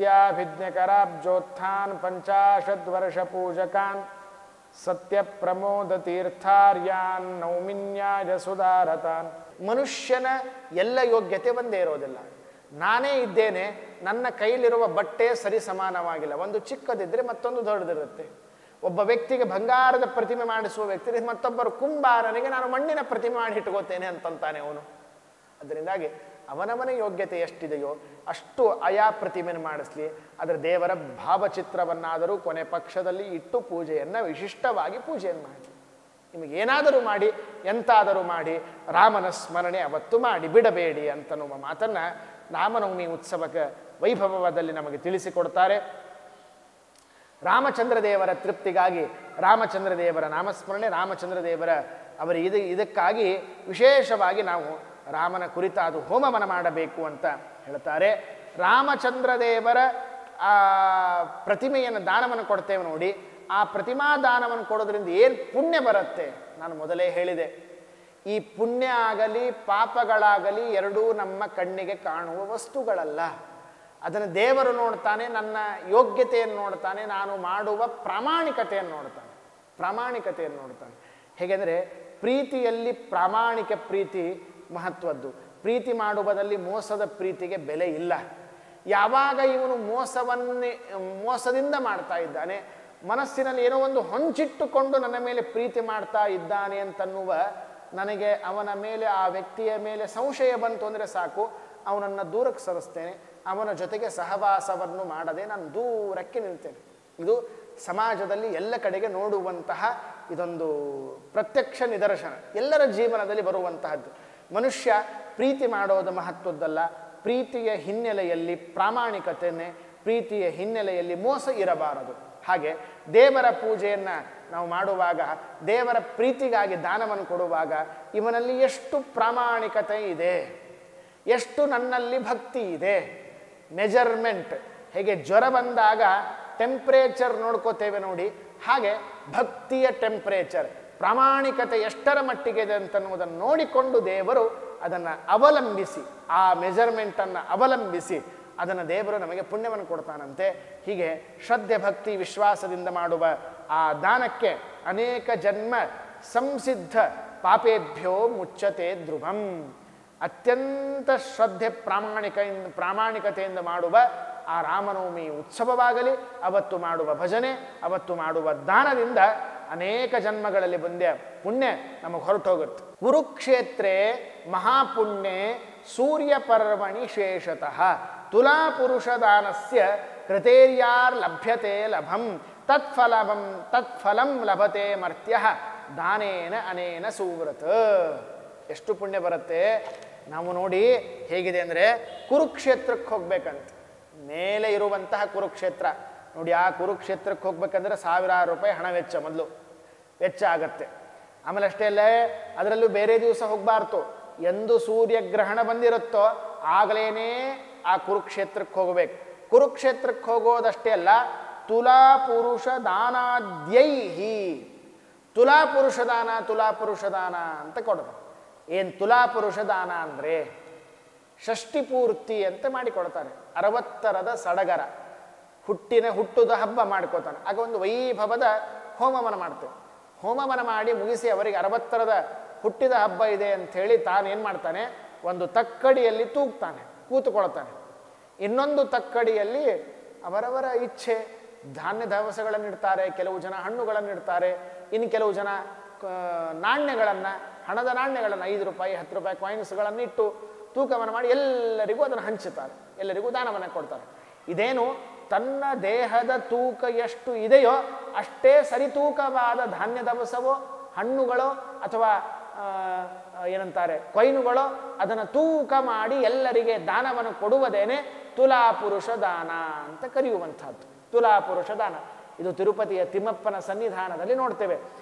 ಸತ್ಯಾಭಿಜ್ಞಕರಾಬ್ಜೋತ್ಥಾನ್ ಪಂಚಾಶದ್ವರ್ಷ ಪೂಜಕಾನ್ ಸತ್ಯ ಪ್ರಮೋದ ತೀರ್ಥಾರ್ಯಾನ್ ನೌಮಿನ್ಯಾಯ ಸುಧಾರತಾನ್. ಮನುಷ್ಯನ ಎಲ್ಲ ಯೋಗ್ಯತೆ ಒಂದೇ ಇರೋದಿಲ್ಲ. ನಾನೇ ಇದ್ದೇನೆ, ನನ್ನ ಕೈಲಿರುವ ಬಟ್ಟೆ ಸರಿ ಸಮಾನವಾಗಿಲ್ಲ. ಒಂದು ಚಿಕ್ಕದಿದ್ದರೆ ಮತ್ತೊಂದು ದೊಡ್ಡದಿರುತ್ತೆ. ಒಬ್ಬ ವ್ಯಕ್ತಿಗೆ ಬಂಗಾರದ ಪ್ರತಿಮೆ ಮಾಡಿಸುವ ವ್ಯಕ್ತಿ ಮತ್ತೊಬ್ಬರು ಕುಂಬಾರನಿಗೆ ನಾನು ಮಣ್ಣಿನ ಪ್ರತಿಮೆ ಮಾಡಿ ಇಟ್ಕೋತೇನೆ ಅಂತಂತಾನೆ ಅವನು. ಅದರಿಂದಾಗಿ ಅವನವನ ಯೋಗ್ಯತೆ ಎಷ್ಟಿದೆಯೋ ಅಷ್ಟು ಆಯಾ ಪ್ರತಿಮೆಯನ್ನು ಮಾಡಿಸ್ಲಿ. ಅದರ ದೇವರ ಭಾವಚಿತ್ರವನ್ನಾದರೂ ಕೊನೆ ಪಕ್ಷದಲ್ಲಿ ಇಟ್ಟು ಪೂಜೆಯನ್ನು ವಿಶಿಷ್ಟವಾಗಿ ಪೂಜೆಯನ್ನು ಮಾಡಿ. ನಿಮಗೇನಾದರೂ ಮಾಡಿ, ಎಂತಾದರೂ ಮಾಡಿ, ರಾಮನ ಸ್ಮರಣೆ ಅವತ್ತು ಮಾಡಿ ಬಿಡಬೇಡಿ ಅಂತನ್ನುವ ಮಾತನ್ನು ರಾಮನವಮಿ ಉತ್ಸವಕ್ಕೆ ವೈಭವದಲ್ಲಿ ನಮಗೆ ತಿಳಿಸಿಕೊಡ್ತಾರೆ. ರಾಮಚಂದ್ರ ದೇವರ ತೃಪ್ತಿಗಾಗಿ ರಾಮಚಂದ್ರ ದೇವರ ನಾಮಸ್ಮರಣೆ, ರಾಮಚಂದ್ರ ದೇವರ ಅವರ ಇದಕ್ಕಾಗಿ ವಿಶೇಷವಾಗಿ ನಾವು ರಾಮನ ಕುರಿತಾದ ಹೋಮವನ್ನು ಮಾಡಬೇಕು ಅಂತ ಹೇಳ್ತಾರೆ. ರಾಮಚಂದ್ರ ದೇವರ ಪ್ರತಿಮೆಯನ್ನು ದಾನವನ್ನು ಕೊಡ್ತೇವೆ ನೋಡಿ. ಆ ಪ್ರತಿಮಾ ದಾನವನ್ನು ಕೊಡೋದ್ರಿಂದ ಏನು ಪುಣ್ಯ ಬರುತ್ತೆ ನಾನು ಮೊದಲೇ ಹೇಳಿದೆ. ಈ ಪುಣ್ಯ ಆಗಲಿ ಪಾಪಗಳಾಗಲಿ ಎರಡೂ ನಮ್ಮ ಕಣ್ಣಿಗೆ ಕಾಣುವ ವಸ್ತುಗಳಲ್ಲ. ಅದನ್ನು ದೇವರು ನೋಡ್ತಾನೆ, ನನ್ನ ಯೋಗ್ಯತೆಯನ್ನು ನೋಡ್ತಾನೆ, ನಾನು ಮಾಡುವ ಪ್ರಾಮಾಣಿಕತೆಯನ್ನು ನೋಡ್ತಾನೆ. ಹೇಗೆಂದರೆ ಪ್ರೀತಿಯಲ್ಲಿ ಪ್ರಾಮಾಣಿಕ ಪ್ರೀತಿ ಮಹತ್ವದ್ದು. ಪ್ರೀತಿ ಮಾಡುವುದಲ್ಲಿ ಮೋಸದ ಪ್ರೀತಿಗೆ ಬೆಲೆ ಇಲ್ಲ. ಯಾವಾಗ ಇವನು ಮೋಸದಿಂದ ಮಾಡ್ತಾ ಇದ್ದಾನೆ, ಮನಸ್ಸಿನಲ್ಲಿ ಏನೋ ಒಂದು ಹೊಂಚಿಟ್ಟುಕೊಂಡು ನನ್ನ ಮೇಲೆ ಪ್ರೀತಿ ಮಾಡ್ತಾ ಇದ್ದಾನೆ ಅಂತನ್ನುವ ನನಗೆ ಅವನ ಮೇಲೆ, ಆ ವ್ಯಕ್ತಿಯ ಮೇಲೆ ಸಂಶಯ ಬಂತು ಅಂದರೆ ಸಾಕು, ಅವನನ್ನು ದೂರಕ್ಕೆ ಸರಿಸ್ತೇನೆ. ಅವನ ಜೊತೆಗೆ ಸಹವಾಸವನ್ನು ಮಾಡದೆ ನಾನು ದೂರಕ್ಕೆ ನಿಲ್ತೇನೆ. ಇದು ಸಮಾಜದಲ್ಲಿ ಎಲ್ಲ ಕಡೆಗೆ ನೋಡುವಂತಹ ಇದೊಂದು ಪ್ರತ್ಯಕ್ಷ ನಿದರ್ಶನ, ಎಲ್ಲರ ಜೀವನದಲ್ಲಿ ಬರುವಂತಹದ್ದು. ಮನುಷ್ಯ ಪ್ರೀತಿ ಮಾಡೋದು ಮಹತ್ವದ್ದಲ್ಲ. ಪ್ರೀತಿಯ ಹಿನ್ನೆಲೆಯಲ್ಲಿ ಪ್ರಾಮಾಣಿಕತೆಯನ್ನೇ, ಪ್ರೀತಿಯ ಹಿನ್ನೆಲೆಯಲ್ಲಿ ಮೋಸ ಇರಬಾರದು. ಹಾಗೆ ದೇವರ ಪೂಜೆಯನ್ನು ನಾವು ಮಾಡುವಾಗ, ದೇವರ ಪ್ರೀತಿಗಾಗಿ ದಾನವನ್ನು ಕೊಡುವಾಗ ಇವನಲ್ಲಿ ಎಷ್ಟು ಪ್ರಾಮಾಣಿಕತೆ ಇದೆ, ಎಷ್ಟು ನನ್ನಲ್ಲಿ ಭಕ್ತಿ ಇದೆ, ಮೆಜರ್ಮೆಂಟ್. ಹೇಗೆ ಜ್ವರ ಬಂದಾಗ ಟೆಂಪ್ರೇಚರ್ ನೋಡ್ಕೋತೇವೆ ನೋಡಿ, ಹಾಗೆ ಭಕ್ತಿಯ ಟೆಂಪ್ರೇಚರ್, ಪ್ರಾಮಾಣಿಕತೆ ಎಷ್ಟರ ಮಟ್ಟಿಗೆ ಇದೆ ಅಂತನ್ನುವುದನ್ನು ನೋಡಿಕೊಂಡು ದೇವರು ಅದನ್ನು ಅವಲಂಬಿಸಿ, ಆ ಮೆಜರ್ಮೆಂಟನ್ನು ಅವಲಂಬಿಸಿ ಅದನ್ನು ದೇವರು ನಮಗೆ ಪುಣ್ಯವನ್ನು ಕೊಡ್ತಾನಂತೆ. ಹೀಗೆ ಶ್ರದ್ಧೆ ಭಕ್ತಿ ವಿಶ್ವಾಸದಿಂದ ಮಾಡುವ ಆ ದಾನಕ್ಕೆ ಅನೇಕ ಜನ್ಮ ಸಂಸಿದ್ಧ ಪಾಪೇಭ್ಯೋ ಮುಚ್ಚತೆ ಧ್ರುವಂ. ಅತ್ಯಂತ ಶ್ರದ್ಧೆ ಪ್ರಾಮಾಣಿಕತೆಯಿಂದ ಮಾಡುವ ಆ ರಾಮನವಮಿ ಉತ್ಸವವಾಗಲಿ, ಅವತ್ತು ಮಾಡುವ ಭಜನೆ, ಅವತ್ತು ಮಾಡುವ ದಾನದಿಂದ ಅನೇಕ ಜನ್ಮಗಳಲ್ಲಿ ಬಂದ ಪುಣ್ಯ ನಮಗೆ ಹೊರಟೋಗುತ್ತೆ. ಕುರುಕ್ಷೇತ್ರೇ ಮಹಾಪುಣ್ಯೆ ಸೂರ್ಯ ಪರ್ವಣಿ ಶೇಷತಃ ತುಲಾಪುರುಷದಾನಸ್ಯ ಕೃತೇರ್ಯಾರ್ ಲಭ್ಯತೆ ಲಭಂ ತತ್ಫಲಂ ಲಭತೆ ಮರ್ತ್ಯ ದಾನೇನ ಅನೇನ ಸುವ್ರತ. ಎಷ್ಟು ಪುಣ್ಯ ಬರುತ್ತೆ ನಾವು ನೋಡಿ. ಹೇಗಿದೆ ಅಂದರೆ ಕುರುಕ್ಷೇತ್ರಕ್ಕೆ ಹೋಗ್ಬೇಕಂತ, ಮೇಲೆ ಇರುವಂತಹ ಕುರುಕ್ಷೇತ್ರ ನೋಡಿ. ಆ ಕುರುಕ್ಷೇತ್ರಕ್ಕೆ ಹೋಗ್ಬೇಕಂದ್ರೆ ಸಾವಿರಾರು ರೂಪಾಯಿ ಹಣ ಮೊದಲು ವೆಚ್ಚ ಆಗತ್ತೆ. ಆಮೇಲೆ ಅಷ್ಟೇ ಅಲ್ಲೇ ಅದರಲ್ಲೂ ಬೇರೆ ದಿವಸ ಹೋಗಬಾರ್ದು. ಎಂದು ಸೂರ್ಯಗ್ರಹಣ ಬಂದಿರುತ್ತೋ ಆಗಲೇನೇ ಆ ಕುರುಕ್ಷೇತ್ರಕ್ಕೆ ಹೋಗಬೇಕು. ಕುರುಕ್ಷೇತ್ರಕ್ಕೆ ಹೋಗೋದಷ್ಟೇ ಅಲ್ಲ, ತುಲಾಪುರುಷ ದಾನಾದ್ಯೈಹಿ, ತುಲಾಪುರುಷ ದಾನ ಅಂತ ಕೊಡೋದು. ಏನು ತುಲಾಪುರುಷ ದಾನ ಅಂದರೆ ಷಷ್ಠಿ ಪೂರ್ತಿ ಅಂತ ಮಾಡಿಕೊಡ್ತಾನೆ. 60ರದ ಸಡಗರ ಹುಟ್ಟುದ ಹಬ್ಬ ಮಾಡ್ಕೋತಾನೆ. ಆಗ ಒಂದು ವೈಭವದ ಹೋಮವನ್ನು ಮಾಡ್ತೇವೆ. ಹೋಮವನ್ನು ಮಾಡಿ ಮುಗಿಸಿ ಅವರಿಗೆ 60ರದ ಹುಟ್ಟಿದ ಹಬ್ಬ ಇದೆ ಅಂಥೇಳಿ ತಾನೇನು ಮಾಡ್ತಾನೆ, ಒಂದು ತಕ್ಕಡಿಯಲ್ಲಿ ತೂಗ್ತಾನೆ, ಕೂತುಕೊಳ್ತಾನೆ. ಇನ್ನೊಂದು ತಕ್ಕಡಿಯಲ್ಲಿ ಅವರವರ ಇಚ್ಛೆ ಧಾನ್ಯ ದವಸಗಳನ್ನು ಇಡ್ತಾರೆ, ಕೆಲವು ಜನ ಹಣ್ಣುಗಳನ್ನು ಇಡ್ತಾರೆ, ಇನ್ನು ಕೆಲವು ಜನ ನಾಣ್ಯಗಳನ್ನು, ಹಣದ ನಾಣ್ಯಗಳನ್ನು 5 ರೂಪಾಯಿ 10 ರೂಪಾಯಿ ಕಾಯಿನ್ಸ್ಗಳನ್ನು ಇಟ್ಟು ತೂಕವನ್ನು ಮಾಡಿ ಎಲ್ಲರಿಗೂ ಅದನ್ನು ಹಂಚುತ್ತಾರೆ, ಎಲ್ಲರಿಗೂ ದಾನವನ್ನು ಕೊಡ್ತಾರೆ. ಇದೇನು ತನ್ನ ದೇಹದ ತೂಕ ಎಷ್ಟು ಇದೆಯೋ ಅಷ್ಟೇ ಸರಿತೂಕವಾದ ಧಾನ್ಯ ದವಸವೋ ಹಣ್ಣುಗಳೋ ಅಥವಾ ಏನಂತಾರೆ ಕೊಯ್ನುಗಳೋ ಅದನ್ನು ತೂಕ ಮಾಡಿ ಎಲ್ಲರಿಗೆ ದಾನವನ್ನು ಕೊಡುವುದೇನೆ ತುಲಾಪುರುಷ ದಾನ ಅಂತ ಕರೆಯುವಂಥದ್ದು. ತುಲಾಪುರುಷ ದಾನ ಇದು ತಿರುಪತಿಯ ತಿಮ್ಮಪ್ಪನ ಸನ್ನಿಧಾನದಲ್ಲಿ ನೋಡ್ತೇವೆ.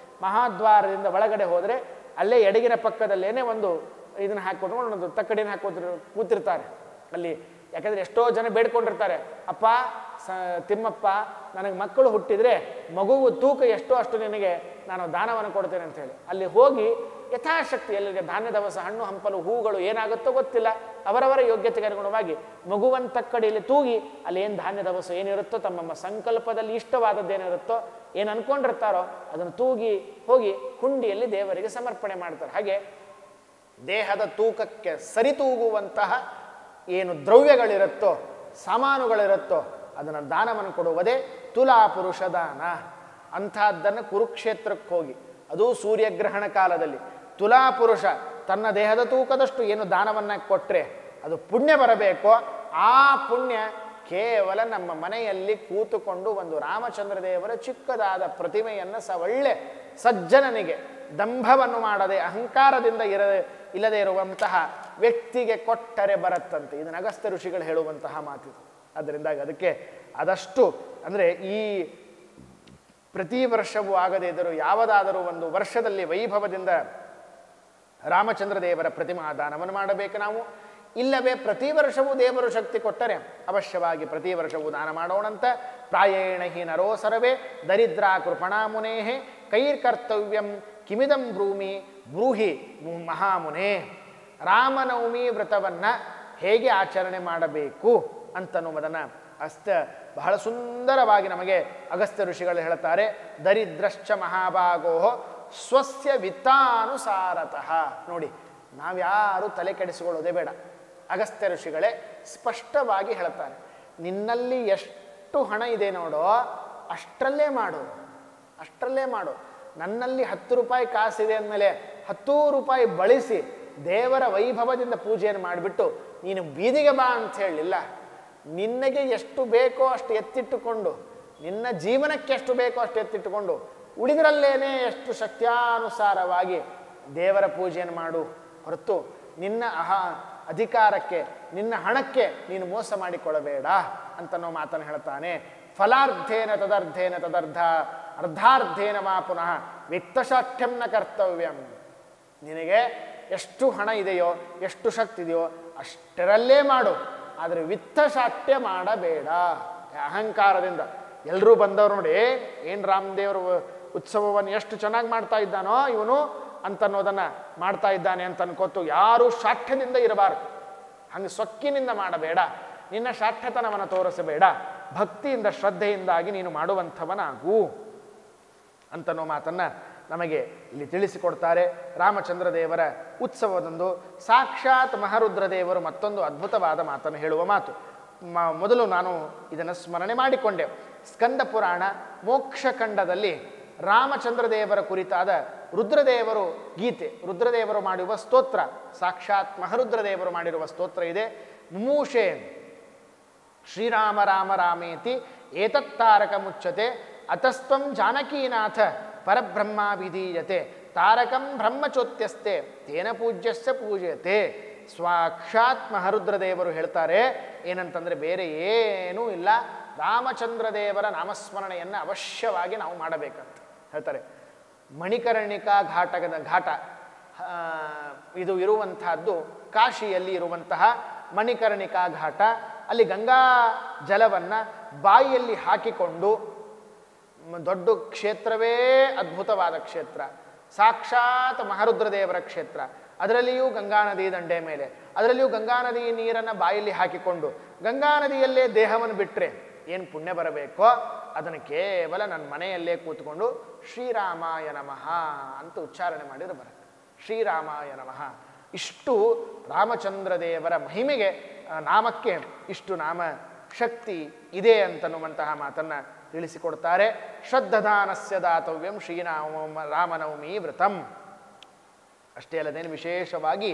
ಮಹಾದ್ವಾರದಿಂದ ಒಳಗಡೆ ಹೋದರೆ ಅಲ್ಲೇ ಎಡಗಿನ ಪಕ್ಕದಲ್ಲೇನೆ ಒಂದು ಇದನ್ನು ಹಾಕ್ಕೊಂಡು ಒಂದು ತಕ್ಕಡಿನ ಕೂತಿರ್ತಾರೆ ಅಲ್ಲಿ. ಯಾಕಂದರೆ ಎಷ್ಟೋ ಜನ ಬೇಡ್ಕೊಂಡಿರ್ತಾರೆ, ಅಪ್ಪ ತಿಮ್ಮಪ್ಪ ನನಗೆ ಮಕ್ಕಳು ಹುಟ್ಟಿದರೆ ಮಗುವು ತೂಕ ಎಷ್ಟೋ ಅಷ್ಟು ನಿನಗೆ ನಾನು ದಾನವನ್ನು ಕೊಡ್ತೇನೆ ಅಂಥೇಳಿ. ಅಲ್ಲಿ ಹೋಗಿ ಯಥಾಶಕ್ತಿ ಎಲ್ಲರಿಗೆ ಧಾನ್ಯ ದವಸ ಹಣ್ಣು ಹಂಪಲು ಹೂಗಳು ಏನಾಗುತ್ತೋ ಗೊತ್ತಿಲ್ಲ, ಅವರವರ ಯೋಗ್ಯತೆಗೆ ಅನುಗುಣವಾಗಿ ಮಗುವನ್ ತಕ್ಕಡಿಯಲ್ಲಿ ತೂಗಿ ಅಲ್ಲಿ ಏನು ಧಾನ್ಯ ದವಸ ಏನಿರುತ್ತೋ ತಮ್ಮ ಸಂಕಲ್ಪದಲ್ಲಿ ಇಷ್ಟವಾದದ್ದೇನಿರುತ್ತೋ ಏನು ಅನ್ಕೊಂಡಿರ್ತಾರೋ ಅದನ್ನು ತೂಗಿ ಹೋಗಿ ಹುಂಡಿಯಲ್ಲಿ ದೇವರಿಗೆ ಸಮರ್ಪಣೆ ಮಾಡ್ತಾರೆ. ಹಾಗೆ ದೇಹದ ತೂಕಕ್ಕೆ ಸರಿತೂಗುವಂತಹ ಏನು ದ್ರವ್ಯಗಳಿರುತ್ತೋ ಸಾಮಾನುಗಳಿರುತ್ತೋ ಅದನ್ನು ದಾನವನ್ನು ಕೊಡುವುದೇ ತುಲಾ ಪುರುಷ ದಾನ. ಅಂಥದ್ದನ್ನು ಕುರುಕ್ಷೇತ್ರಕ್ಕೆ ಹೋಗಿ, ಅದು ಸೂರ್ಯಗ್ರಹಣ ಕಾಲದಲ್ಲಿ ತುಲಾ ಪುರುಷ ತನ್ನ ದೇಹದ ತೂಕದಷ್ಟು ಏನು ದಾನವನ್ನು ಕೊಟ್ಟರೆ ಅದು ಪುಣ್ಯ ಬರಬೇಕೋ ಆ ಪುಣ್ಯ ಕೇವಲ ನಮ್ಮ ಮನೆಯಲ್ಲಿ ಕೂತುಕೊಂಡು ಒಂದು ರಾಮಚಂದ್ರ ದೇವರ ಚಿಕ್ಕದಾದ ಪ್ರತಿಮೆಯನ್ನು ಒಳ್ಳೆ ಸಜ್ಜನನಿಗೆ ದಂಭವನ್ನು ಮಾಡದೆ ಅಹಂಕಾರದಿಂದ ಇಲ್ಲದೆ ಇರುವಂತಹ ವ್ಯಕ್ತಿಗೆ ಕೊಟ್ಟರೆ ಬರತ್ತಂತೆ. ಇದನ್ನು ಅಗಸ್ತ್ಯ ಋಷಿಗಳು ಹೇಳುವಂತಹ ಮಾತಿದು. ಆದ್ದರಿಂದ ಅದಕ್ಕೆ ಆದಷ್ಟು ಅಂದರೆ ಈ ಪ್ರತಿ ವರ್ಷವೂ ಆಗದೇ ಇದ್ದರೂ ಯಾವುದಾದರೂ ಒಂದು ವರ್ಷದಲ್ಲಿ ವೈಭವದಿಂದ ರಾಮಚಂದ್ರ ದೇವರ ಪ್ರತಿಮಾ ದಾನವನ್ನು ಮಾಡಬೇಕು ನಾವು. ಇಲ್ಲವೇ ಪ್ರತಿ ವರ್ಷವೂ ದೇವರು ಶಕ್ತಿ ಕೊಟ್ಟರೆ ಅವಶ್ಯವಾಗಿ ಪ್ರತಿ ವರ್ಷವೂ ದಾನ ಮಾಡೋಣಂತ. ಪ್ರಾಯೇಣ ಹಿ ನರೋ ಸರ್ವೇ ದರಿದ್ರ ಕೃಪಣಾಮುನೇಹೇ ಕೈರ್ಕರ್ತವ್ಯಂ ಕಿಮಿದಂ ಬ್ರೂಮಿ ಬ್ರೂಹಿ ಮಹಾಮುನೇ. ರಾಮನವಮಿ ವ್ರತವನ್ನು ಹೇಗೆ ಆಚರಣೆ ಮಾಡಬೇಕು ಅಂತನ್ನುವುದನ್ನು ಬಹಳ ಸುಂದರವಾಗಿ ನಮಗೆ ಅಗಸ್ತ್ಯ ಋಷಿಗಳು ಹೇಳ್ತಾರೆ. ದರಿದ್ರಶ್ಚ ಮಹಾಭಾಗೋ ಸ್ವಸ್ಯ ವಿತ್ತಾನುಸಾರತಃ. ನೋಡಿ, ನಾವ್ಯಾರು ತಲೆ ಕೆಡಿಸಿಕೊಳ್ಳೋದೇ ಬೇಡ. ಅಗಸ್ತ್ಯ ಋಷಿಗಳೇ ಸ್ಪಷ್ಟವಾಗಿ ಹೇಳ್ತಾರೆ, ನಿನ್ನಲ್ಲಿ ಎಷ್ಟು ಹಣ ಇದೆ ನೋಡೋ ಅಷ್ಟರಲ್ಲೇ ಮಾಡು, ಅಷ್ಟರಲ್ಲೇ ಮಾಡು. ನನ್ನಲ್ಲಿ 10 ರೂಪಾಯಿ ಕಾಸಿದೆ ಅಂದಮೇಲೆ 10 ರೂಪಾಯಿ ಬಳಸಿ ದೇವರ ವೈಭವದಿಂದ ಪೂಜೆಯನ್ನು ಮಾಡಿಬಿಟ್ಟು ನೀನು ಬೀದಿಗೆ ಬಾ ಅಂತ ಹೇಳಿಲ್ಲ. ನಿನಗೆ ಎಷ್ಟು ಬೇಕೋ ಅಷ್ಟು ಎತ್ತಿಟ್ಟುಕೊಂಡು, ನಿನ್ನ ಜೀವನಕ್ಕೆ ಎಷ್ಟು ಬೇಕೋ ಅಷ್ಟು ಎತ್ತಿಟ್ಟುಕೊಂಡು ಉಳಿದರಲ್ಲೇನೆ ಎಷ್ಟು ಶಕ್ತ್ಯಾನುಸಾರವಾಗಿ ದೇವರ ಪೂಜೆಯನ್ನು ಮಾಡು. ಹೊರತು ನಿನ್ನ ಅಧಿಕಾರಕ್ಕೆ ನಿನ್ನ ಹಣಕ್ಕೆ ನೀನು ಮೋಸ ಮಾಡಿಕೊಳ್ಳಬೇಡ ಅಂತನೋ ಮಾತನ್ನು ಹೇಳ್ತಾನೆ. ಫಲಾರ್ಧೇನ ತದರ್ಧೇನ ಅರ್ಧಾರ್ಧೇನ ಮಾ ಪುನಃ ವಿತ್ತಶಾಠ್ಯಂ ನ ಕರ್ತವ್ಯಂ. ನಿನಗೆ ಎಷ್ಟು ಹಣ ಇದೆಯೋ ಎಷ್ಟು ಶಕ್ತಿ ಇದೆಯೋ ಅಷ್ಟರಲ್ಲೇ ಮಾಡು, ಆದರೆ ವಿತ್ತಶಾಠ್ಯ ಮಾಡಬೇಡ. ಅಹಂಕಾರದಿಂದ ಎಲ್ಲರೂ ಬಂದವರು ನೋಡಿ, ಏನು ರಾಮದೇವ್ರ ಉತ್ಸವವನ್ನು ಎಷ್ಟು ಚೆನ್ನಾಗಿ ಮಾಡ್ತಾ ಇದ್ದಾನೋ ಇವನು ಅಂತನ್ನೋದನ್ನು ಮಾಡ್ತಾ ಇದ್ದಾನೆ ಅಂತ ಅನ್ಕೋತು ಯಾರು ಶಾಠ್ಯದಿಂದ ಇರಬಾರ್ದು. ಹಂಗೆ ಸೊಕ್ಕಿನಿಂದ ಮಾಡಬೇಡ, ನಿನ್ನ ಶಾಠ್ಯತನವನ್ನು ತೋರಿಸಬೇಡ, ಭಕ್ತಿಯಿಂದ ಶ್ರದ್ಧೆಯಿಂದಾಗಿ ನೀನು ಮಾಡುವಂಥವನಾಗು ಅಂತನೋ ಮಾತನ್ನು ನಮಗೆ ಇಲ್ಲಿ ತಿಳಿಸಿಕೊಡ್ತಾರೆ. ರಾಮಚಂದ್ರ ದೇವರ ಉತ್ಸವದಂದು ಸಾಕ್ಷಾತ್ ಮಹಾರುದ್ರ ದೇವರು ಮತ್ತೊಂದು ಅದ್ಭುತವಾದ ಮಾತನ್ನು ಹೇಳುವ ಮಾತು. ಮೊದಲು ನಾನು ಇದನ್ನು ಸ್ಮರಣೆ ಮಾಡಿಕೊಂಡೆ. ಸ್ಕಂದ ಪುರಾಣ ಮೋಕ್ಷಖಂಡದಲ್ಲಿ ರಾಮಚಂದ್ರ ದೇವರ ಕುರಿತಾದ ರುದ್ರದೇವರು ಗೀತೆ, ರುದ್ರದೇವರು ಮಾಡಿರುವ ಸ್ತೋತ್ರ, ಸಾಕ್ಷಾತ್ ಮಹಾರುದ್ರ ದೇವರು ಮಾಡಿರುವ ಸ್ತೋತ್ರ ಇದೆ. ಮುಮೂಷೆ ಶ್ರೀರಾಮ ರಾಮ ರಾಮೇತಿ ಏತತ್ತಾರಕ ಮುಚ್ಚತೆ ಅತಸ್ತ್ವಂ ಜಾನಕೀನಾಥ ಪರಬ್ರಹ್ಮ ವಿಧೀಯತೆ ತಾರಕಂ ಬ್ರಹ್ಮಚೋತ್ಯಸ್ತೆ ತೇನ ಪೂಜ್ಯಸ್ಯ ಪೂಜ್ಯತೆ. ಸಾಕ್ಷಾತ್ ಮಹಾರುದ್ರ ದೇವರು ಹೇಳ್ತಾರೆ ಏನಂತಂದರೆ ಬೇರೆ ಏನೂ ಇಲ್ಲ, ರಾಮಚಂದ್ರ ದೇವರ ನಾಮಸ್ಮರಣೆಯನ್ನು ಅವಶ್ಯವಾಗಿ ನಾವು ಮಾಡಬೇಕಂತ ಹೇಳ್ತಾರೆ. ಮಣಿಕರ್ಣಿಕಾ ಘಾಟ ಇದು ಇರುವಂತಹದ್ದು ಕಾಶಿಯಲ್ಲಿ ಇರುವಂತಹ ಮಣಿಕರ್ಣಿಕಾ ಘಾಟ. ಅಲ್ಲಿ ಗಂಗಾ ಜಲವನ್ನು ಬಾಯಿಯಲ್ಲಿ ಹಾಕಿಕೊಂಡು, ದೊಡ್ಡ ಕ್ಷೇತ್ರವೇ ಅದ್ಭುತವಾದ ಕ್ಷೇತ್ರ, ಸಾಕ್ಷಾತ್ ಮಹಾರುದ್ರ ದೇವರ ಕ್ಷೇತ್ರ. ಅದರಲ್ಲಿಯೂ ಗಂಗಾ ನದಿ ದಂಡೆ ಮೇಲೆ, ಅದರಲ್ಲಿಯೂ ಗಂಗಾ ನದಿ ನೀರನ್ನು ಬಾಯಲ್ಲಿ ಹಾಕಿಕೊಂಡು ಗಂಗಾ ನದಿಯಲ್ಲೇ ದೇಹವನ್ನು ಬಿಟ್ಟರೆ ಏನು ಪುಣ್ಯ ಬರಬೇಕೋ ಅದನ್ನು ಕೇವಲ ನನ್ನ ಮನೆಯಲ್ಲೇ ಕೂತ್ಕೊಂಡು ಶ್ರೀರಾಮಾಯ ನಮಃ ಅಂತ ಉಚ್ಚಾರಣೆ ಮಾಡಿದರೆ ಬರುತ್ತೆ. ಶ್ರೀರಾಮಾಯ ನಮಃ. ಇಷ್ಟು ರಾಮಚಂದ್ರ ದೇವರ ಮಹಿಮೆಗೆ ನಾಮಕ್ಕೆ ಇಷ್ಟು ನಾಮ ಶಕ್ತಿ ಇದೆ ಅಂತನ್ನುವಂತಹ ಮಾತನ್ನು ತಿಳಿಸಿಕೊಡ್ತಾರೆ. ಶ್ರದ್ಧದಾನಸ್ಯ ದಾತವ್ಯಂ ರಾಮನವಮಿ ವ್ರತಂ. ಅಷ್ಟೇ ಅಲ್ಲದೇನು ವಿಶೇಷವಾಗಿ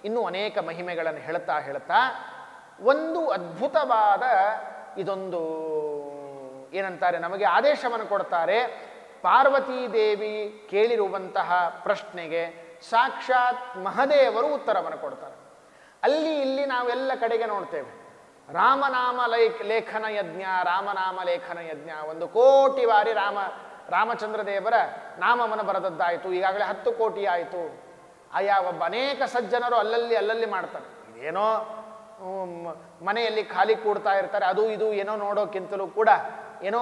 ಇನ್ನೂ ಅನೇಕ ಮಹಿಮೆಗಳನ್ನು ಹೇಳ್ತಾ ಒಂದು ಅದ್ಭುತವಾದ ಇದೊಂದು ಏನಂತಾರೆ ನಮಗೆ ಆದೇಶವನ್ನು ಕೊಡ್ತಾರೆ. ಪಾರ್ವತೀ ದೇವಿ ಕೇಳಿರುವಂತಹ ಪ್ರಶ್ನೆಗೆ ಸಾಕ್ಷಾತ್ ಮಹದೇವರು ಉತ್ತರವನ್ನು ಕೊಡ್ತಾರೆ. ಅಲ್ಲಿ ಇಲ್ಲಿ ನಾವೆಲ್ಲ ಕಡೆಗೆ ನೋಡ್ತೇವೆ ರಾಮನಾಮ ಲೇಖನ ಯಜ್ಞ, ರಾಮನಾಮ ಲೇಖನ ಯಜ್ಞ. 1 ಕೋಟಿ ಬಾರಿ ರಾಮಚಂದ್ರ ದೇವರ ನಾಮವನ್ನು ಬರೆದದ್ದಾಯಿತು. ಈಗಾಗಲೇ 10 ಕೋಟಿ ಆಯಿತು. ಆಯಾ ಅನೇಕ ಸಜ್ಜನರು ಅಲ್ಲಲ್ಲಿ ಮಾಡ್ತಾರೆ. ಇದೇನೋ ಮನೆಯಲ್ಲಿ ಖಾಲಿ ಕೂಡ್ತಾ ಇರ್ತಾರೆ, ಅದು ಇದು ಏನೋ ನೋಡೋಕ್ಕಿಂತಲೂ ಕೂಡ, ಏನೋ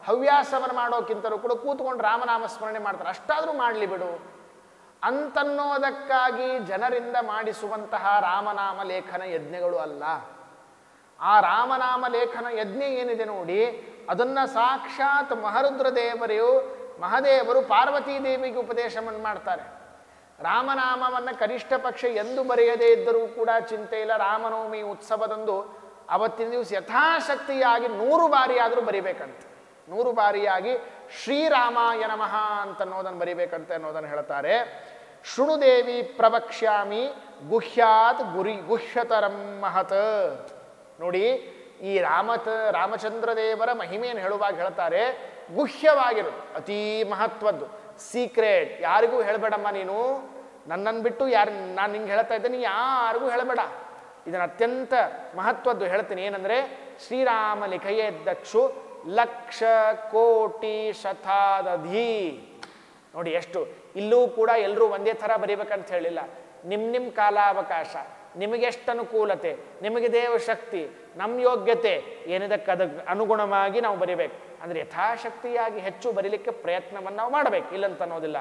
ಹವ್ಯಾಸವನ್ನು ಮಾಡೋಕ್ಕಿಂತಲೂ ಕೂಡ ಕೂತ್ಕೊಂಡು ರಾಮನಾಮ ಸ್ಮರಣೆ ಮಾಡ್ತಾರೆ. ಅಷ್ಟಾದರೂ ಮಾಡಲಿ ಬಿಡು. ಅಂತನ್ನೋದಕ್ಕಾಗಿ ಜನರಿಂದ ಮಾಡಿಸುವಂತಹ ರಾಮನಾಮ ಲೇಖನ ಯಜ್ಞಗಳು ಅಲ್ಲ. ಆ ರಾಮನಾಮ ಲೇಖನ ಯಜ್ಞ ಏನಿದೆ ನೋಡಿ, ಅದನ್ನು ಸಾಕ್ಷಾತ್ ಮಹರುದ್ರ ಮಹಾದೇವರು ಪಾರ್ವತೀ ದೇವಿಗೆ ಉಪದೇಶವನ್ನು ಮಾಡ್ತಾರೆ. ರಾಮನಾಮವನ್ನು ಕನಿಷ್ಠ ಪಕ್ಷ ಎಂದು ಬರೆಯದೇ ಇದ್ದರೂ ಕೂಡ ಚಿಂತೆ ಇಲ್ಲ. ರಾಮನವಮಿ ಉತ್ಸವದಂದು ಅವತ್ತಿನ ದಿವಸ ಯಥಾಶಕ್ತಿಯಾಗಿ 100 ಬಾರಿ ಆದರೂ ಬರಿಬೇಕಂತೆ. 100 ಬಾರಿಯಾಗಿ ಶ್ರೀರಾಮಾಯ ನಮಃ ಅಂತನ್ನೋದನ್ನು ಬರಿಬೇಕಂತೆ ಅನ್ನೋದನ್ನು ಹೇಳ್ತಾರೆ. ಶೃಣುದೇವಿ ಪ್ರವಕ್ಷ್ಯಾಮಿ ಗುಹ್ಯಾತ್ ಗುಹ್ಯತರಂ ಮಹತ್. ನೋಡಿ, ಈ ರಾಮಚಂದ್ರ ದೇವರ ಮಹಿಮೆಯನ್ನು ಹೇಳುವಾಗ ಹೇಳ್ತಾರೆ, ಗುಹ್ಯವಾಗಿರೋದು, ಅತೀ ಮಹತ್ವದ್ದು, ಸೀಕ್ರೆಟ್. ಯಾರಿಗೂ ಹೇಳಬೇಡಮ್ಮ, ನೀನು ನನ್ನನ್ನು ಬಿಟ್ಟು ನಾನು ನಿಂಗೆ ಹೇಳ್ತಾ ಇದ್ದೇನೆ, ಯಾರಿಗೂ ಹೇಳಬೇಡ. ಇದನ್ನು ಅತ್ಯಂತ ಮಹತ್ವದ್ದು ಹೇಳ್ತೀನಿ. ಏನಂದರೆ, ಶ್ರೀರಾಮ ಲಿಖಯೇದ್ದಕ್ಷು ಲಕ್ಷ ಕೋಟಿ ಶತಾದಧಿ. ನೋಡಿ ಎಷ್ಟು, ಇಲ್ಲೂ ಕೂಡ ಎಲ್ಲರೂ ಒಂದೇ ಥರ ಬರೀಬೇಕಂತ ಹೇಳಿಲ್ಲ. ನಿಮ್ಮ ಕಾಲಾವಕಾಶ, ನಿಮಗೆಷ್ಟು ಅನುಕೂಲತೆ, ನಿಮಗೆ ದೇವಶಕ್ತಿ, ನಮ್ಮ ಯೋಗ್ಯತೆ ಏನಿದಕ್ಕೆ ಅದಕ್ಕೆ ಅನುಗುಣವಾಗಿ ನಾವು ಬರಿಬೇಕು. ಅಂದರೆ ಯಥಾಶಕ್ತಿಯಾಗಿ ಹೆಚ್ಚು ಬರೀಲಿಕ್ಕೆ ಪ್ರಯತ್ನವನ್ನು ನಾವು ಮಾಡಬೇಕು, ಇಲ್ಲಂತ ಅನ್ನೋದಿಲ್ಲ.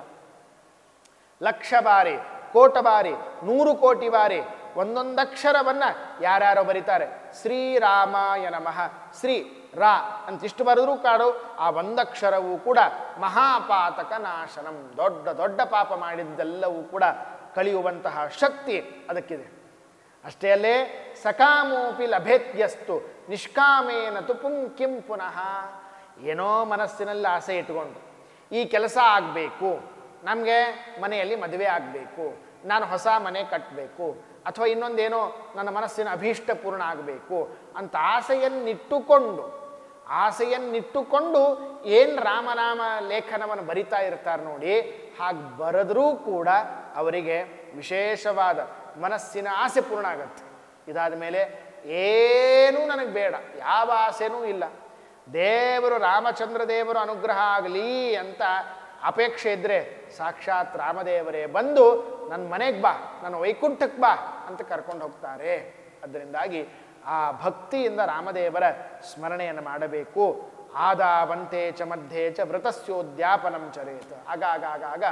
ಲಕ್ಷ ಬಾರಿ, ಕೋಟ ಬಾರಿ, 100 ಕೋಟಿ ಬಾರಿ ಒಂದೊಂದಕ್ಷರವನ್ನು ಯಾರ್ಯಾರೋ ಬರೀತಾರೆ. ಶ್ರೀರಾಮಾಯ ನಮಃ, ಶ್ರೀ ರಾ ಅಂತಿಷ್ಟು ಬರೆದ್ರೂ ಕಾಡು ಆ ಒಂದಕ್ಷರವೂ ಕೂಡ ಮಹಾಪಾತಕ ನಾಶನಂ, ದೊಡ್ಡ ದೊಡ್ಡ ಪಾಪ ಮಾಡಿದ್ದೆಲ್ಲವೂ ಕೂಡ ಕಳೆಯುವಂತಹ ಶಕ್ತಿ ಅದಕ್ಕಿದೆ. ಅಷ್ಟೇ ಅಲ್ಲೇ ಸಕಾಮೋಪಿ ಲಭೇತ್ಯಸ್ತು ನಿಷ್ಕಾಮೇನ ತು ಪುಂಕಿಂ ಪುನಃ. ಏನೋ ಮನಸ್ಸಿನಲ್ಲಿ ಆಸೆ ಇಟ್ಕೊಂಡು ಈ ಕೆಲಸ ಆಗಬೇಕು, ನಮಗೆ ಮನೆಯಲ್ಲಿ ಮದುವೆ ಆಗಬೇಕು, ನಾನು ಹೊಸ ಮನೆ ಕಟ್ಟಬೇಕು, ಅಥವಾ ಇನ್ನೊಂದೇನೋ ನನ್ನ ಮನಸ್ಸಿನ ಅಭೀಷ್ಟ ಪೂರ್ಣ ಆಗಬೇಕು ಅಂತ ಆಸೆಯನ್ನಿಟ್ಟುಕೊಂಡು ಏನು ರಾಮನಾಮ ಲೇಖನವನ್ನು ಬರಿತಾ ಇರ್ತಾರೆ ನೋಡಿ, ಹಾಗೆ ಬರೆದ್ರೂ ಕೂಡ ಅವರಿಗೆ ವಿಶೇಷವಾದ ಮನಸ್ಸಿನ ಆಸೆ ಪೂರ್ಣ ಆಗತ್ತೆ. ಇದಾದ ಮೇಲೆ ಏನೂ ನನಗೆ ಬೇಡ, ಯಾವ ಆಸೆನೂ ಇಲ್ಲ, ದೇವರು ರಾಮಚಂದ್ರ ದೇವರು ಅನುಗ್ರಹ ಆಗಲಿ ಅಂತ ಅಪೇಕ್ಷೆ ಇದ್ದರೆ ಸಾಕ್ಷಾತ್ ರಾಮದೇವರೇ ಬಂದು ನನ್ನ ಮನೆಗೆ ಬಾ, ನನ್ನ ವೈಕುಂಠಕ್ಕೆ ಬಾ ಅಂತ ಕರ್ಕೊಂಡು ಹೋಗ್ತಾರೆ. ಅದರಿಂದಾಗಿ ಆ ಭಕ್ತಿಯಿಂದ ರಾಮದೇವರ ಸ್ಮರಣೆಯನ್ನು ಮಾಡಬೇಕು. ಆದಾವಂತೆ ಚ ಮಧ್ಯೆ ಚ ವ್ರತಸ್ಯೋದ್ಯಾಪನಂ ಚರೇತ. ಆಗ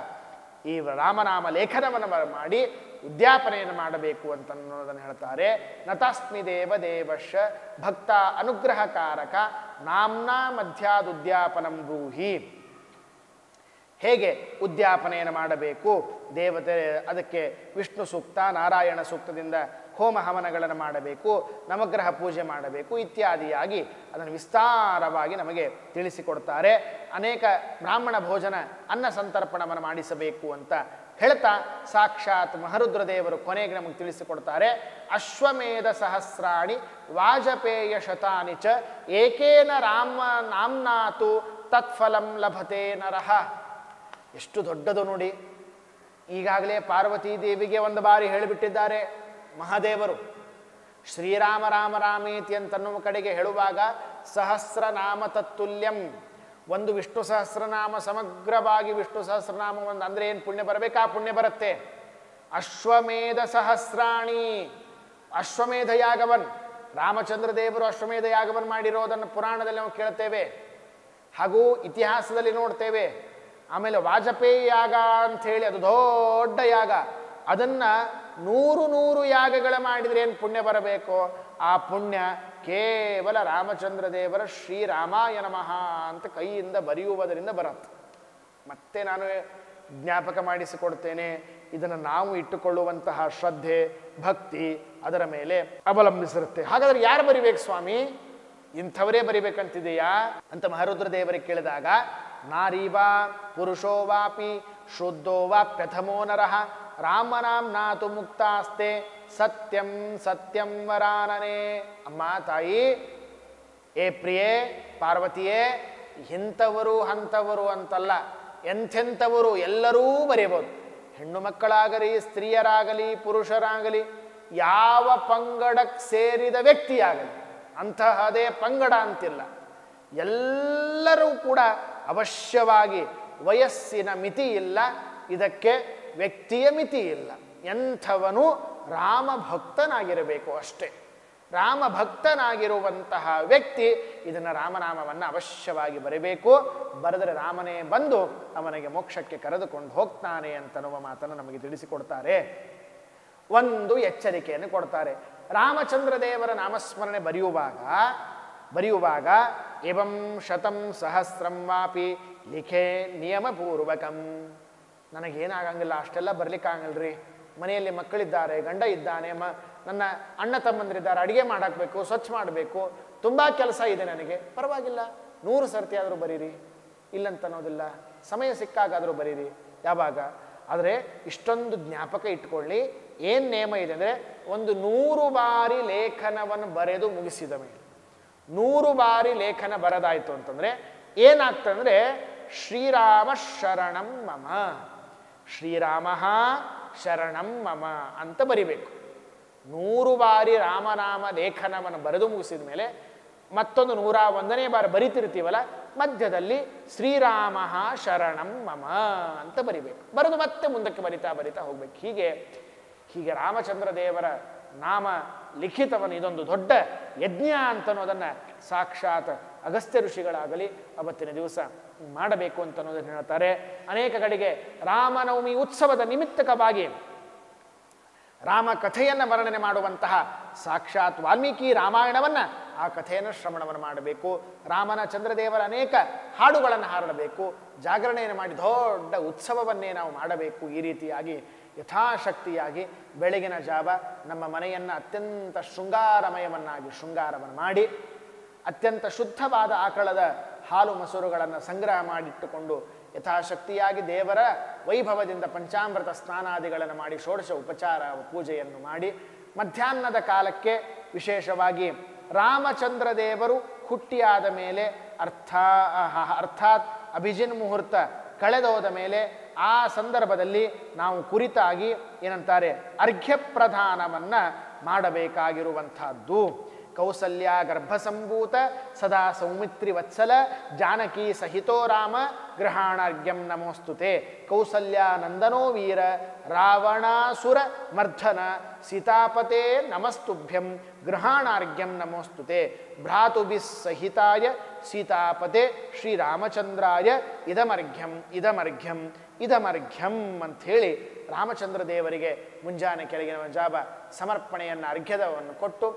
ಈ ರಾಮನಾಮ ಲೇಖನವನ್ನು ಮಾಡಿ ಉದ್ಯಾಪನೆಯನ್ನು ಮಾಡಬೇಕು ಅಂತ ಅನ್ನೋದನ್ನು ಹೇಳ್ತಾರೆ. ನತಾಸ್ಮಿ ದೇವದೇವಶ ಭಕ್ತ ಅನುಗ್ರಹಕಾರಕ ನಾಮ್ನಾ ಮಧ್ಯಾದುದ್ಯಾಪನಂ ಬ್ರೂಹಿ. ಹೇಗೆ ಉದ್ಯಾಪನೆಯನ್ನು ಮಾಡಬೇಕು, ದೇವತೆ ಅದಕ್ಕೆ ವಿಷ್ಣು ಸೂಕ್ತ ನಾರಾಯಣ ಸೂಕ್ತದಿಂದ ಹೋಮ ಹವನಗಳನ್ನು ಮಾಡಬೇಕು, ನವಗ್ರಹ ಪೂಜೆ ಮಾಡಬೇಕು ಇತ್ಯಾದಿಯಾಗಿ ಅದನ್ನು ವಿಸ್ತಾರವಾಗಿ ನಮಗೆ ತಿಳಿಸಿಕೊಡ್ತಾರೆ. ಅನೇಕ ಬ್ರಾಹ್ಮಣ ಭೋಜನ ಅನ್ನ ಸಂತರ್ಪಣವನ್ನು ಮಾಡಿಸಬೇಕು ಅಂತ ಹೇಳ್ತಾ ಸಾಕ್ಷಾತ್ ಮಹರುದ್ರ ದೇವರು ಕೊನೆಗೆ ನಮಗೆ ತಿಳಿಸಿಕೊಡ್ತಾರೆ. ಅಶ್ವಮೇಧ ಸಹಸ್ರಾಣಿ ವಾಜಪೇಯ ಶತಾನಿ ಚ ಏಕೇನ ರಾಮ ನಾಮ್ನಾತು ತತ್ಫಲಂ ಲಭತೆ ನರಃ. ಎಷ್ಟು ದೊಡ್ಡದು ನೋಡಿ. ಈಗಾಗಲೇ ಪಾರ್ವತೀ ದೇವಿಗೆ ಒಂದು ಬಾರಿ ಹೇಳಿಬಿಟ್ಟಿದ್ದಾರೆ ಮಹಾದೇವರು. ಶ್ರೀರಾಮ ರಾಮ ರಾಮೇತಿ ಅಂತನ್ನುವ ಕಡೆಗೆ ಹೇಳುವಾಗ ಸಹಸ್ರನಾಮ ತತ್ತುಲ್ಯಂ, ಒಂದು ವಿಷ್ಣು ಸಹಸ್ರನಾಮ ಸಮಗ್ರವಾಗಿ ವಿಷ್ಣು ಸಹಸ್ರನಾಮ ಒಂದು ಅಂದರೆ ಏನು ಪುಣ್ಯ ಬರಬೇಕು, ಆ ಪುಣ್ಯ ಬರುತ್ತೆ. ಅಶ್ವಮೇಧ ಸಹಸ್ರಾಣಿ, ಅಶ್ವಮೇಧ ಯಾಗವನ್ ರಾಮಚಂದ್ರ ದೇವರು ಅಶ್ವಮೇಧ ಯಾಗವನ್ನು ಮಾಡಿರೋದನ್ನು ಪುರಾಣದಲ್ಲಿ ನಾವು ಕೇಳ್ತೇವೆ, ಹಾಗೂ ಇತಿಹಾಸದಲ್ಲಿ ನೋಡ್ತೇವೆ. ಆಮೇಲೆ ವಾಜಪೇಯಿ ಯಾಗ ಅಂಥೇಳಿ ಅದು ದೊಡ್ಡ ಯಾಗ, ಅದನ್ನು 100 ಯಾಗಗಳ ಮಾಡಿದರೆ ಏನು ಪುಣ್ಯ ಬರಬೇಕು, ಆ ಪುಣ್ಯ ಕೇವಲ ರಾಮಚಂದ್ರ ದೇವರ ಶ್ರೀರಾಮಾಯ ನಮಃ ಅಂತ ಕೈಯಿಂದ ಬರೆಯುವುದರಿಂದ ಬರುತ್ತೆ. ಮತ್ತೆ ನಾನು ಜ್ಞಾಪಕ ಮಾಡಿಸಿಕೊಡ್ತೇನೆ, ಇದನ್ನು ನಾವು ಇಟ್ಟುಕೊಳ್ಳುವಂತಹ ಶ್ರದ್ಧೆ ಭಕ್ತಿ ಅದರ ಮೇಲೆ ಅವಲಂಬಿಸಿರುತ್ತೆ. ಹಾಗಾದರೆ ಯಾರು ಬರಿಬೇಕು ಸ್ವಾಮಿ, ಇಂಥವರೇ ಬರಿಬೇಕಂತಿದೆಯಾ ಅಂತ ಮಹರುದ್ರ ದೇವರಿಗೆ ಕೇಳಿದಾಗ, ನಾರೀವಾ ಪುರುಷೋ ವಾಪಿ ಶುದ್ಧೋ ವಾಪ್ಯಥಮೋ ನರಃ ರಾಮನಾಮ್ನಾತು ಮುಕ್ತಾಸ್ತೆ ಸತ್ಯಂ ಸತ್ಯಂ ವರಾನನೆ. ಅಮ್ಮ ತಾಯಿ, ಏ ಪ್ರಿಯೇ ಪಾರ್ವತಿಯೇ, ಇಂಥವರು ಅಂಥವರು ಅಂತಲ್ಲ, ಎಂಥೆಂಥವರು ಎಲ್ಲರೂ ಬರೆಯಬಹುದು. ಹೆಣ್ಣು ಮಕ್ಕಳಾಗಲಿ ಸ್ತ್ರೀಯರಾಗಲಿ ಪುರುಷರಾಗಲಿ ಯಾವ ಪಂಗಡಕ್ಕೆ ಸೇರಿದ ವ್ಯಕ್ತಿಯಾಗಲಿ, ಅಂತಹದೇ ಪಂಗಡ ಅಂತಿಲ್ಲ, ಎಲ್ಲರೂ ಕೂಡ ಅವಶ್ಯವಾಗಿ ವಯಸ್ಸಿನ ಮಿತಿ ಇಲ್ಲ, ಇದಕ್ಕೆ ವ್ಯಕ್ತಿಯ ಮಿತಿ ಇಲ್ಲ, ಎಂಥವನು ರಾಮ ಭಕ್ತನಾಗಿರಬೇಕು ಅಷ್ಟೇ. ರಾಮ ಭಕ್ತನಾಗಿರುವಂತಹ ವ್ಯಕ್ತಿ ಇದನ್ನು ರಾಮನಾಮವನ್ನು ಅವಶ್ಯವಾಗಿ ಬರೀಬೇಕು. ಬರೆದರೆ ರಾಮನೇ ಬಂದು ಅವನಿಗೆ ಮೋಕ್ಷಕ್ಕೆ ಕರೆದುಕೊಂಡು ಹೋಗ್ತಾನೆ ಅಂತನ್ನುವ ಮಾತನ್ನು ನಮಗೆ ತಿಳಿಸಿಕೊಡ್ತಾರೆ. ಒಂದು ಎಚ್ಚರಿಕೆಯನ್ನು ಕೊಡ್ತಾರೆ. ರಾಮಚಂದ್ರ ದೇವರ ನಾಮಸ್ಮರಣೆ ಬರೆಯುವಾಗ ಏವಂ ಶತಂ ಸಹಸ್ರಂ ವಾಪಿ ಲಿಖೆ ನಿಯಮಪೂರ್ವಕಂ. ನನಗೇನಾಗಂಗಿಲ್ಲ, ಅಷ್ಟೆಲ್ಲ ಬರ್ಲಿಕ್ಕಾಗಲ್ರಿ, ಮನೆಯಲ್ಲಿ ಮಕ್ಕಳಿದ್ದಾರೆ, ಗಂಡ ಇದ್ದಾನೆ, ನನ್ನ ಅಣ್ಣ ತಮ್ಮಂದಿರಿದ್ದಾರೆ, ಅಡುಗೆ ಮಾಡಾಕಬೇಕು, ಸ್ವಚ್ಛ ಮಾಡಬೇಕು, ತುಂಬ ಕೆಲಸ ಇದೆ ನನಗೆ, ಪರವಾಗಿಲ್ಲ 100 ಸರ್ತಿ ಆದರೂ ಬರೀರಿ, ಇಲ್ಲಂತ ಅನ್ನೋದಿಲ್ಲ, ಸಮಯ ಸಿಕ್ಕಾಗಾದರೂ ಬರೀರಿ. ಯಾವಾಗ ಆದರೆ ಇಷ್ಟೊಂದು ಜ್ಞಾಪಕ ಇಟ್ಕೊಳ್ಳಿ. ಏನು ನೇಮ ಇದೆ ಅಂದರೆ, ಒಂದು 100 ಬಾರಿ ಲೇಖನವನ್ನು ಬರೆದು ಮುಗಿಸಿದ ಮೇಲೆ, 100 ಬಾರಿ ಲೇಖನ ಬರೆದಾಯಿತು ಅಂತಂದರೆ ಏನಾಗ್ತದೆ ಅಂದರೆ, ಶ್ರೀರಾಮ ಶರಣಂ ಮಮ, ಶ್ರೀರಾಮ ಶರಣಂ ಮಮ ಅಂತ ಬರಿಬೇಕು. 100 ಬಾರಿ ರಾಮನಾಮ ಲೇಖನವನ್ನು ಬರೆದು ಮುಗಿಸಿದ ಮೇಲೆ ಮತ್ತೊಂದು 101ನೇ ಬಾರಿ ಬರಿತಿರ್ತೀವಲ್ಲ, ಮಧ್ಯದಲ್ಲಿ ಶ್ರೀರಾಮ ಶರಣಂ ಮಮ ಅಂತ ಬರಿಬೇಕು. ಬರೆದು ಮತ್ತೆ ಮುಂದಕ್ಕೆ ಬರಿತಾ ಹೋಗ್ಬೇಕು. ಹೀಗೆ ರಾಮಚಂದ್ರ ದೇವರ ನಾಮ ಲಿಖಿತವನ್ನು ಇದೊಂದು ದೊಡ್ಡ ಯಜ್ಞ ಅಂತನ್ನೋದನ್ನು ಸಾಕ್ಷಾತ್ ಅಗಸ್ತ್ಯ ಋಷಿಗಳಾಗಲಿ ಅವತ್ತಿನ ದಿವಸ ಮಾಡಬೇಕು ಅಂತನ್ನೋದನ್ನು ಹೇಳ್ತಾರೆ. ಅನೇಕ ಕಡೆಗೆ ರಾಮನವಮಿ ಉತ್ಸವದ ನಿಮಿತ್ತಕವಾಗಿ ರಾಮ ಕಥೆಯನ್ನು ವರ್ಣನೆ ಮಾಡುವಂತಹ ಸಾಕ್ಷಾತ್ ವಾಲ್ಮೀಕಿ ರಾಮಾಯಣವನ್ನು, ಆ ಕಥೆಯನ್ನು ಶ್ರವಣವನ್ನು ಮಾಡಬೇಕು. ರಾಮನ ಚಂದ್ರದೇವರ ಅನೇಕ ಹಾಡುಗಳನ್ನು ಹಾಡಬೇಕು, ಜಾಗರಣೆಯನ್ನು ಮಾಡಿ ದೊಡ್ಡ ಉತ್ಸವವನ್ನೇ ನಾವು ಮಾಡಬೇಕು. ಈ ರೀತಿಯಾಗಿ ಯಥಾಶಕ್ತಿಯಾಗಿ ಬೆಳಗಿನ ಜಾವ ನಮ್ಮ ಮನೆಯನ್ನು ಅತ್ಯಂತ ಶೃಂಗಾರವನ್ನು ಮಾಡಿ, ಅತ್ಯಂತ ಶುದ್ಧವಾದ ಆಕಳದ ಹಾಲು ಮೊಸರುಗಳನ್ನು ಸಂಗ್ರಹ ಮಾಡಿಟ್ಟುಕೊಂಡು ಯಥಾಶಕ್ತಿಯಾಗಿ ದೇವರ ವೈಭವದಿಂದ ಪಂಚಾಮೃತ ಸ್ನಾನಾದಿಗಳನ್ನು ಮಾಡಿ ಷೋಡಶ ಉಪಚಾರ ಪೂಜೆಯನ್ನು ಮಾಡಿ, ಮಧ್ಯಾಹ್ನದ ಕಾಲಕ್ಕೆ ವಿಶೇಷವಾಗಿ ರಾಮಚಂದ್ರ ದೇವರು ಹುಟ್ಟಿಯಾದ ಮೇಲೆ ಅರ್ಥಾತ್ ಅಭಿಜಿನ್ ಮುಹೂರ್ತ ಕಳೆದೋದ ಮೇಲೆ ಆ ಸಂದರ್ಭದಲ್ಲಿ ನಾವು ಕುರಿತಾಗಿ ಏನಂತಾರೆ ಅರ್ಘ್ಯ ಪ್ರದಾನವನ್ನು ಮಾಡಬೇಕಾಗಿರುವಂಥದ್ದು. ಕೌಸಲ್ಯ ಗರ್ಭಸಂಭೂತ ಸದಾ ಸೌಮಿತ್ರಿ ವತ್ಸಲ ಜಾನಕಿ ಸಹಿತೋ ರಾಮ ಗೃಹಾಣಾರ್ಘ್ಯಂ ನಮೋಸ್ತುತೆ. ಕೌಸಲ್ಯ ನಂದನೋ ವೀರ ರಾವಣಾಸುರ ಮರ್ಧನ ಸೀತಾಪತೆ ನಮಸ್ತುಭ್ಯಂ ಗೃಹಾಣಾರ್ಘ್ಯಂ ನಮೋಸ್ತುತೆ. ಭ್ರಾತುಭಿಸ್ಸಹಿತಾಯ ಸೀತಾಪತೆ ಶ್ರೀರಾಮಚಂದ್ರಾಯ ಇದಮರ್ಘ್ಯಂ ಅಂಥೇಳಿ ರಾಮಚಂದ್ರ ದೇವರಿಗೆ ಮುಂಜಾನೆ ಕೆಳಗಿನ ಜಾವ ಸಮರ್ಪಣೆಯನ್ನು ಅರ್ಘ್ಯದವನ್ನು ಕೊಟ್ಟು,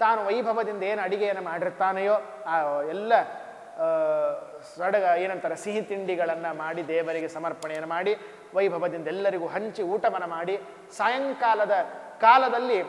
ತಾನು ವೈಭವದಿಂದ ಏನು ಅಡಿಗೆಯನ್ನು ಮಾಡಿರ್ತಾನೆಯೋ ಆ ಎಲ್ಲ ಏನಂತಾರೆ ಸಿಹಿ ತಿಂಡಿಗಳನ್ನು ಮಾಡಿ ದೇವರಿಗೆ ಸಮರ್ಪಣೆಯನ್ನು ಮಾಡಿ ವೈಭವದಿಂದ ಎಲ್ಲರಿಗೂ ಹಂಚಿ ಊಟವನ್ನು ಮಾಡಿ, ಸಾಯಂಕಾಲದ ಕಾಲದಲ್ಲಿ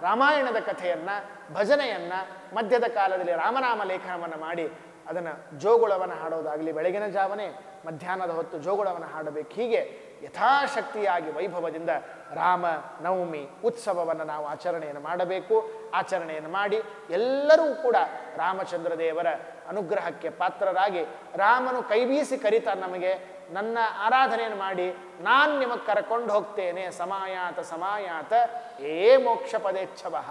ರಾಮಾಯಣದ ಕಥೆಯನ್ನು ಭಜನೆಯನ್ನು, ಮಧ್ಯದ ಕಾಲದಲ್ಲಿ ರಾಮನಾಮ ಲೇಖನವನ್ನು ಮಾಡಿ ಅದನ್ನು ಜೋಗುಳವನ್ನು ಹಾಡೋದಾಗಲಿ, ಬೆಳಗಿನ ಜಾವನೆ ಮಧ್ಯಾಹ್ನದ ಹೊತ್ತು ಜೋಗುಳವನ್ನು ಹಾಡಬೇಕು. ಹೀಗೆ ಯಥಾಶಕ್ತಿಯಾಗಿ ವೈಭವದಿಂದ ರಾಮ ನವಮಿ ಉತ್ಸವವನ್ನು ನಾವು ಆಚರಣೆಯನ್ನು ಮಾಡಬೇಕು. ಆಚರಣೆಯನ್ನು ಮಾಡಿ ಎಲ್ಲರೂ ಕೂಡ ರಾಮಚಂದ್ರ ದೇವರ ಅನುಗ್ರಹಕ್ಕೆ ಪಾತ್ರರಾಗಿ, ರಾಮನು ಕೈಬೀಸಿ ಕರೀತಾನೆ ನಮಗೆ, ನನ್ನ ಆರಾಧನೆಯನ್ನು ಮಾಡಿ ನಾನು ನಿಮಗೆ ಕರ್ಕೊಂಡು ಹೋಗ್ತೇನೆ, ಸಮಾಯಾತ ಏ ಮೋಕ್ಷ ಪದೇಚ್ಛವಃ,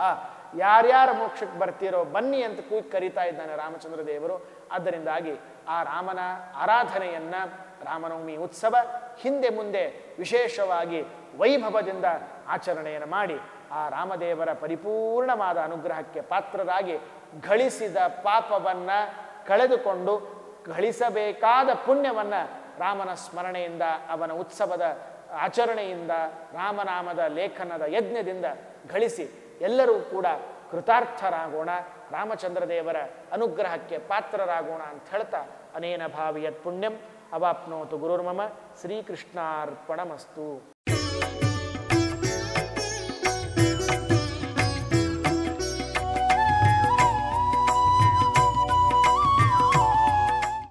ಯಾರ್ಯಾರ ಮೋಕ್ಷಕ್ಕೆ ಬರ್ತೀರೋ ಬನ್ನಿ ಅಂತ ಕೂಗಿ ಕರೀತಾ ಇದ್ದಾನೆ ರಾಮಚಂದ್ರ ದೇವರು. ಆದ್ದರಿಂದಾಗಿ ಆ ರಾಮನ ಆರಾಧನೆಯನ್ನು, ರಾಮನವಮಿ ಉತ್ಸವ ಹಿಂದೆ ಮುಂದೆ ವಿಶೇಷವಾಗಿ ವೈಭವದಿಂದ ಆಚರಣೆಯನ್ನು ಮಾಡಿ ಆ ರಾಮದೇವರ ಪರಿಪೂರ್ಣವಾದ ಅನುಗ್ರಹಕ್ಕೆ ಪಾತ್ರರಾಗಿ ಗಳಿಸಿದ ಪಾಪವನ್ನು ಕಳೆದುಕೊಂಡು ಗಳಿಸಬೇಕಾದ ಪುಣ್ಯವನ್ನು ರಾಮನ ಸ್ಮರಣೆಯಿಂದ, ಅವನ ಉತ್ಸವದ ಆಚರಣೆಯಿಂದ, ರಾಮನಾಮದ ಲೇಖನದ ಯಜ್ಞದಿಂದ ಗಳಿಸಿ ಎಲ್ಲರೂ ಕೂಡ ಕೃತಾರ್ಥರಾಗೋಣ, ರಾಮಚಂದ್ರ ದೇವರ ಅನುಗ್ರಹಕ್ಕೆ ಪಾತ್ರರಾಗೋಣ ಅಂತ ಹೇಳ್ತಾ, ಅನೇನ ಭಾವಿಯತ್ ಪುಣ್ಯಂ ಅವಾಪ್ನೋತು ಗುರುರ್ಮಮ. ಶ್ರೀಕೃಷ್ಣಾರ್ಪಣಮಸ್ತು.